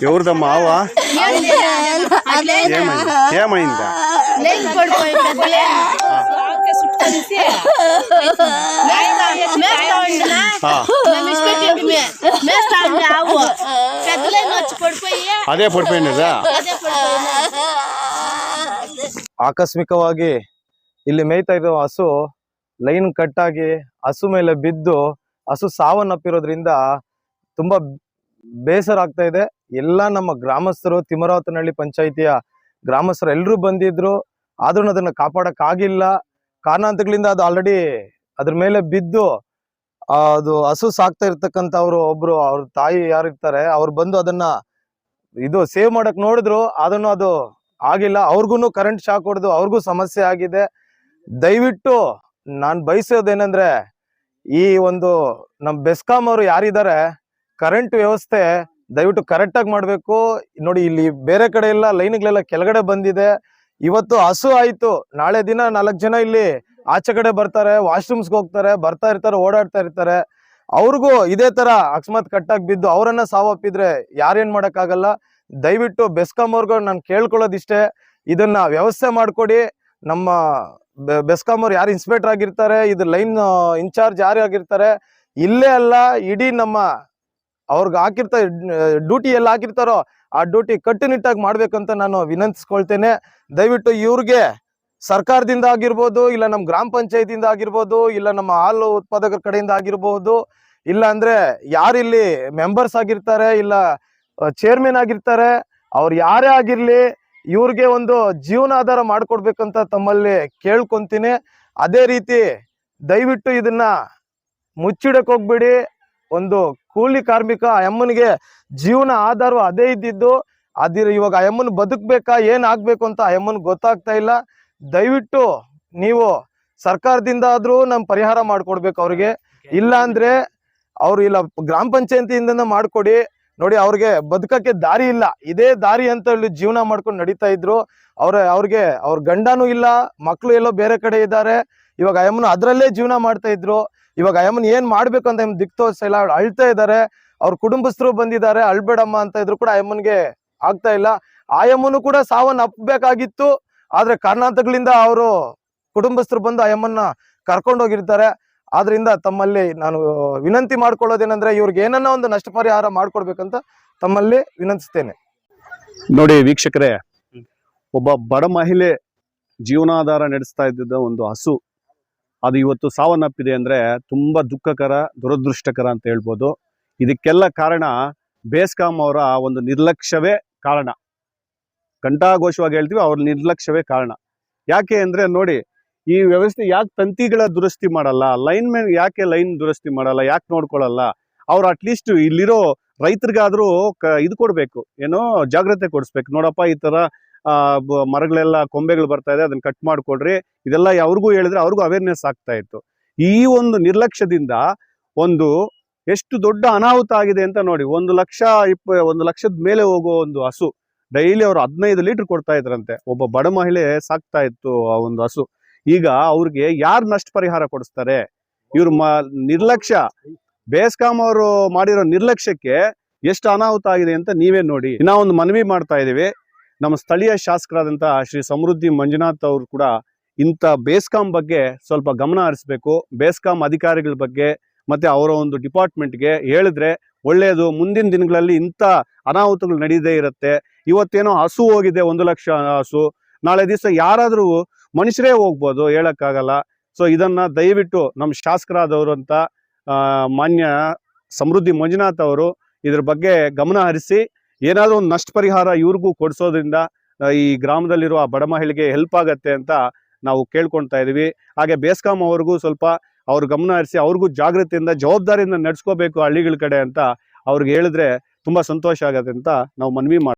ఎవరిదమ్మా ఆవా ఏమైందా అదే పడిపోయినదా ಆಕಸ್ಮಿಕವಾಗಿ ಇಲ್ಲಿ ಮೇಯ್ತಾ ಇರೋ ಹಸು ಲೈನ್ ಕಟ್ ಆಗಿ ಹಸು ಮೇಲೆ ಬಿದ್ದು ಹಸು ಸಾವನ್ನಪ್ಪಿರೋದ್ರಿಂದ ತುಂಬಾ ಬೇಸರ ಆಗ್ತಾ ಇದೆ. ಎಲ್ಲ ನಮ್ಮ ಗ್ರಾಮಸ್ಥರು, ತಿಮ್ಮರಾವತನಹಳ್ಳಿ ಪಂಚಾಯಿತಿಯ ಗ್ರಾಮಸ್ಥರು ಎಲ್ಲರೂ ಬಂದಿದ್ರು, ಆದ್ರೂ ಅದನ್ನ ಕಾಪಾಡಕ್ ಆಗಿಲ್ಲ. ಕಾರಣಾಂತರಗಳಿಂದ ಅದು ಆಲ್ರೆಡಿ ಅದ್ರ ಮೇಲೆ ಬಿದ್ದು ಅದು ಹಸು ಸಾಕ್ತಾ ಇರ್ತಕ್ಕಂಥವ್ರು ಒಬ್ರು ಅವ್ರ ತಾಯಿ ಯಾರಿರ್ತಾರೆ ಅವ್ರು ಬಂದು ಅದನ್ನ ಸೇವ್ ಮಾಡಕ್ ನೋಡಿದ್ರು, ಅದನ್ನು ಅದು ಆಗಿಲ್ಲ. ಅವ್ರಿಗೂ ಕರೆಂಟ್ ಶಾಕ್ ಹೊಡೆದು ಅವ್ರಿಗೂ ಸಮಸ್ಯೆ ಆಗಿದೆ. ದಯವಿಟ್ಟು ನಾನು ಬಯಸೋದೇನಂದ್ರೆ ಈ ಒಂದು ನಮ್ ಬೆಸ್ಕಾಂ ಅವರು ಯಾರಿದ್ದಾರೆ ಕರೆಂಟ್ ವ್ಯವಸ್ಥೆ ದಯವಿಟ್ಟು ಕರೆಕ್ಟ್ ಆಗಿ ಮಾಡ್ಬೇಕು. ನೋಡಿ ಇಲ್ಲಿ ಬೇರೆ ಕಡೆ ಎಲ್ಲ ಲೈನ್ಗಳೆಲ್ಲ ಕೆಳಗಡೆ ಬಂದಿದೆ. ಇವತ್ತು ಹಸು ಆಯ್ತು, ನಾಳೆ ದಿನ 4 ಜನ ಇಲ್ಲಿ ಆಚೆ ಕಡೆ ಬರ್ತಾರೆ, ವಾಶ್ರೂಮ್ಸ್ಗೆ ಹೋಗ್ತಾರೆ, ಬರ್ತಾ ಇರ್ತಾರೆ, ಓಡಾಡ್ತಾ ಇರ್ತಾರೆ. ಅವ್ರಿಗೂ ಇದೇ ತರ ಅಕಸ್ಮಾತ್ ಕಟ್ಟಾಗಿ ಬಿದ್ದು ಅವರನ್ನ ಸಾವಪ್ಪಿದ್ರೆ ಯಾರೇನ್ ಮಾಡಕ್ಕಾಗಲ್ಲ. ದಯವಿಟ್ಟು ಬೆಸ್ಕಾಂ ಅವ್ರಿಗೂ ನಾನು ಕೇಳ್ಕೊಳ್ಳೋದಿಷ್ಟೇ, ಇದನ್ನ ವ್ಯವಸ್ಥೆ ಮಾಡ್ಕೊಡಿ. ನಮ್ಮ ಬೆಸ್ಕಾಂ ಅವ್ರು ಯಾರು ಇನ್ಸ್ಪೆಕ್ಟರ್ ಆಗಿರ್ತಾರೆ, ಇದು ಲೈನ್ ಇನ್ಚಾರ್ಜ್ ಯಾರು ಆಗಿರ್ತಾರೆ, ಇಲ್ಲೇ ಅಲ್ಲ ಇಡೀ ನಮ್ಮ ಅವ್ರಿಗೆ ಹಾಕಿರ್ತಾರೆ ಡ್ಯೂಟಿ ಎಲ್ಲ ಹಾಕಿರ್ತಾರೋ ಆ ಡ್ಯೂಟಿ ಕಟ್ಟುನಿಟ್ಟಾಗಿ ಮಾಡ್ಬೇಕಂತ ನಾನು ವಿನಂತಿಸ್ಕೊಳ್ತೇನೆ. ದಯವಿಟ್ಟು ಇವ್ರಿಗೆ ಸರ್ಕಾರದಿಂದ ಆಗಿರ್ಬೋದು, ಇಲ್ಲ ನಮ್ಮ ಗ್ರಾಮ ಪಂಚಾಯತಿಯಿಂದ ಆಗಿರ್ಬೋದು, ಇಲ್ಲ ನಮ್ಮ ಹಾಲು ಉತ್ಪಾದಕರ ಕಡೆಯಿಂದ ಆಗಿರ್ಬೋದು, ಇಲ್ಲ ಅಂದ್ರೆ ಯಾರಿಲ್ಲಿ ಮೆಂಬರ್ಸ್ ಆಗಿರ್ತಾರೆ, ಇಲ್ಲ ಚೇರ್ಮನ್ ಆಗಿರ್ತಾರೆ, ಅವ್ರು ಯಾರೇ ಆಗಿರ್ಲಿ ಇವ್ರಿಗೆ ಒಂದು ಜೀವನಾಧಾರ ಮಾಡ್ಕೊಡ್ಬೇಕಂತ ತಮ್ಮಲ್ಲಿ ಕೇಳ್ಕೊಂತೀನಿ. ಅದೇ ರೀತಿ ದಯವಿಟ್ಟು ಇದನ್ನ ಮುಚ್ಚಿಡಕ್ ಹೋಗ್ಬೇಡಿ. ಒಂದು ಕೂಲಿ ಕಾರ್ಮಿಕ ಅಮ್ಮನಿಗೆ ಜೀವನ ಆಧಾರ ಅದೇ ಇದ್ದಿದ್ದು, ಇವಾಗ ಅಮ್ಮನ್ ಬದುಕ್ಬೇಕಾ ಏನ್ ಆಗ್ಬೇಕು ಅಂತ ಅಮ್ಮನ್ ಗೊತ್ತಾಗ್ತಾ ಇಲ್ಲ. ದಯವಿಟ್ಟು ನೀವು ಸರ್ಕಾರದಿಂದ ಆದ್ರೂ ನಮ್ ಪರಿಹಾರ ಮಾಡ್ಕೊಡ್ಬೇಕು ಅವ್ರಿಗೆ. ಇಲ್ಲ ಅಂದ್ರೆ ಅವ್ರು ಇಲ್ಲ ಗ್ರಾಮ ಪಂಚಾಯತಿಯಿಂದ ಮಾಡ್ಕೊಡಿ. ನೋಡಿ ಅವ್ರಿಗೆ ಬದುಕಕ್ಕೆ ದಾರಿ ಇಲ್ಲ, ಇದೇ ದಾರಿ ಅಂತ ಹೇಳಿ ಜೀವನ ಮಾಡ್ಕೊಂಡು ನಡೀತಾ ಇದ್ರು. ಅವ್ರಿಗೆ ಅವ್ರ ಗಂಡನೂ ಇಲ್ಲ, ಮಕ್ಳು ಎಲ್ಲೋ ಬೇರೆ ಕಡೆ ಇದ್ದಾರೆ. ಇವಾಗ ಅಮ್ಮನ ಅದ್ರಲ್ಲೇ ಜೀವನ ಮಾಡ್ತಾ ಇದ್ರು. ಇವಾಗ ಅಮ್ಮನ್ ಏನ್ ಮಾಡ್ಬೇಕು ಅಂತ ದಿಕ್ ತೋರಿಸ್ತಾ ಅಳ್ತಾ ಇದ್ದಾರೆ. ಅವ್ರ ಕುಟುಂಬಸ್ಥರು ಬಂದಿದ್ದಾರೆ, ಅಳ್ಬೇಡಮ್ಮ ಅಂತ ಇದ್ರು ಕೂಡ ಅಮ್ಮನ್ಗೆ ಆಗ್ತಾ ಇಲ್ಲ. ಅಮ್ಮನು ಕೂಡ ಸಾವನ್ನ ಅಪ್ಪಬೇಕಾಗಿತ್ತು, ಆದ್ರೆ ಕಾರಣಾಂತರಗಳಿಂದ ಅವರು ಕುಟುಂಬಸ್ಥರು ಬಂದು ಅಮ್ಮನ್ನ ಕರ್ಕೊಂಡು ಹೋಗಿರ್ತಾರೆ. ಆದ್ರಿಂದ ತಮ್ಮಲ್ಲಿ ನಾನು ವಿನಂತಿ ಮಾಡ್ಕೊಳ್ಳೋದೇನಂದ್ರೆ ಇವ್ರಿಗೆ ಏನನ್ನ ಒಂದು ನಷ್ಟ ಪರಿಹಾರ ಮಾಡ್ಕೊಡ್ಬೇಕಂತ ತಮ್ಮಲ್ಲಿ ವಿನಂತಿಸ್ತೇನೆ. ನೋಡಿ ವೀಕ್ಷಕರೇ, ಒಬ್ಬ ಬಡ ಮಹಿಳೆ ಜೀವನಾಧಾರ ನಡೆಸ್ತಾ ಇದ್ದ ಒಂದು ಹಸು ಅದು ಇವತ್ತು ಸಾವನ್ನಪ್ಪಿದೆ ಅಂದ್ರೆ ತುಂಬಾ ದುಃಖಕರ, ದುರದೃಷ್ಟಕರ ಅಂತ ಹೇಳ್ಬೋದು. ಇದಕ್ಕೆಲ್ಲ ಕಾರಣ ಬೆಸ್ಕಾಂ ಅವರ ಒಂದು ನಿರ್ಲಕ್ಷ್ಯವೇ ಕಾರಣ. ಘಂಟಾಘೋಷವಾಗಿ ಹೇಳ್ತೀವಿ, ಅವ್ರ ನಿರ್ಲಕ್ಷ್ಯವೇ ಕಾರಣ. ಯಾಕೆ ಅಂದ್ರೆ ನೋಡಿ, ಈ ವ್ಯವಸ್ಥೆ ಯಾಕೆ ತಂತಿಗಳ ದುರಸ್ತಿ ಮಾಡಲ್ಲ, ಲೈನ್ ಮ್ಯಾನ್ ಯಾಕೆ ಲೈನ್ ದುರಸ್ತಿ ಮಾಡಲ್ಲ, ಯಾಕೆ ನೋಡ್ಕೊಳ್ಳಲ್ಲ ಅವ್ರು? ಅಟ್ಲೀಸ್ಟ್ ಇಲ್ಲಿರೋ ರೈತರಿಗಾದ್ರೂ ಇದು ಕೊಡ್ಬೇಕು, ಏನೋ ಜಾಗ್ರತೆ ಕೊಡಿಸ್ಬೇಕು. ನೋಡಪ್ಪ ಈ ತರ ಮರಗಳೆಲ್ಲ ಕೊಂಬೆಗಳು ಬರ್ತಾ ಇದೆ, ಅದನ್ನ ಕಟ್ ಮಾಡ್ಕೊಡ್ರಿ, ಇದೆಲ್ಲ ಅವ್ರಿಗೂ ಹೇಳಿದ್ರೆ ಅವ್ರಿಗೂ ಅವೇರ್ನೆಸ್ ಆಗ್ತಾ ಇತ್ತು. ಈ ಒಂದು ನಿರ್ಲಕ್ಷ್ಯದಿಂದ ಒಂದು ಎಷ್ಟು ದೊಡ್ಡ ಅನಾಹುತ ಆಗಿದೆ ಅಂತ ನೋಡಿ. 1 ಲಕ್ಷದ ಮೇಲೆ ಹೋಗೋ ಒಂದು ಹಸು ಡೈಲಿ ಅವ್ರು 15 ಲೀಟರ್ ಕೊಡ್ತಾ ಇದ್ರಂತೆ. ಒಬ್ಬ ಬಡ ಮಹಿಳೆ ಸಾಕ್ತಾ ಇತ್ತು ಆ ಒಂದು ಹಸು. ಈಗ ಅವ್ರಿಗೆ ಯಾರು ನಷ್ಟ ಪರಿಹಾರ ಕೊಡಿಸ್ತಾರೆ? ಇವ್ರ ನಿರ್ಲಕ್ಷ್ಯ, ಬೆಸ್ಕಾಂ ಅವರು ಮಾಡಿರೋ ನಿರ್ಲಕ್ಷ್ಯಕ್ಕೆ ಎಷ್ಟು ಅನಾಹುತ ಆಗಿದೆ ಅಂತ ನೀವೇ ನೋಡಿ. ಇನ್ನ ಒಂದು ಮನವಿ ಮಾಡ್ತಾ ಇದೀವಿ, ನಮ್ಮ ಸ್ಥಳೀಯ ಶಾಸಕರಾದಂತ ಶ್ರೀ ಸಮೃದ್ಧಿ ಮಂಜುನಾಥ್ ಅವರು ಕೂಡ ಇಂಥ ಬೆಸ್ಕಾಂ ಬಗ್ಗೆ ಸ್ವಲ್ಪ ಗಮನ ಹರಿಸಬೇಕು. ಬೆಸ್ಕಾಂ ಅಧಿಕಾರಿಗಳ ಬಗ್ಗೆ ಮತ್ತೆ ಅವರ ಒಂದು ಡಿಪಾರ್ಟ್ಮೆಂಟ್ಗೆ ಹೇಳಿದ್ರೆ ಒಳ್ಳೆಯದು. ಮುಂದಿನ ದಿನಗಳಲ್ಲಿ ಇಂಥ ಅನಾಹುತಗಳು ನಡೀದೇ ಇರುತ್ತೆ. ಇವತ್ತೇನೋ ಹಸು ಹೋಗಿದೆ, 1 ಲಕ್ಷ ಹಸು, ನಾಳೆ ದಿವಸ ಯಾರಾದ್ರೂ ಮನುಷ್ಯರೇ ಹೋಗ್ಬೋದು, ಹೇಳಕ್ಕಾಗಲ್ಲ. ಸೊ ಇದನ್ನ ದಯವಿಟ್ಟು ನಮ್ಮ ಶಾಸಕರಾದವರು ಅಂತ ಮಾನ್ಯ ಸಮೃದ್ಧಿ ಮಂಜುನಾಥ್ ಅವರು ಇದ್ರ ಬಗ್ಗೆ ಗಮನ ಹರಿಸಿ ಏನಾದರೂ ಒಂದು ನಷ್ಟ ಪರಿಹಾರ ಇವ್ರಿಗೂ ಕೊಡಿಸೋದ್ರಿಂದ ಈ ಗ್ರಾಮದಲ್ಲಿರುವ ಬಡ ಮಹಿಳೆಗೆ ಹೆಲ್ಪ್ ಆಗತ್ತೆ ಅಂತ ನಾವು ಕೇಳ್ಕೊಳ್ತಾ ಇದೀವಿ. ಹಾಗೆ ಬೆಸ್ಕಾಂ ಅವ್ರಿಗೂ ಸ್ವಲ್ಪ ಅವ್ರ ಗಮನ ಹರಿಸಿ ಅವ್ರಿಗೂ ಜಾಗೃತಿಯಿಂದ ಜವಾಬ್ದಾರಿಯಿಂದ ನಡ್ಸ್ಕೋಬೇಕು ಹಳ್ಳಿಗಳ ಕಡೆ ಅಂತ ಅವ್ರಿಗೆ ಹೇಳಿದ್ರೆ ತುಂಬಾ ಸಂತೋಷ ಆಗತ್ತೆ ಅಂತ ನಾವು ಮನವಿ ಮಾಡ್ತೀವಿ.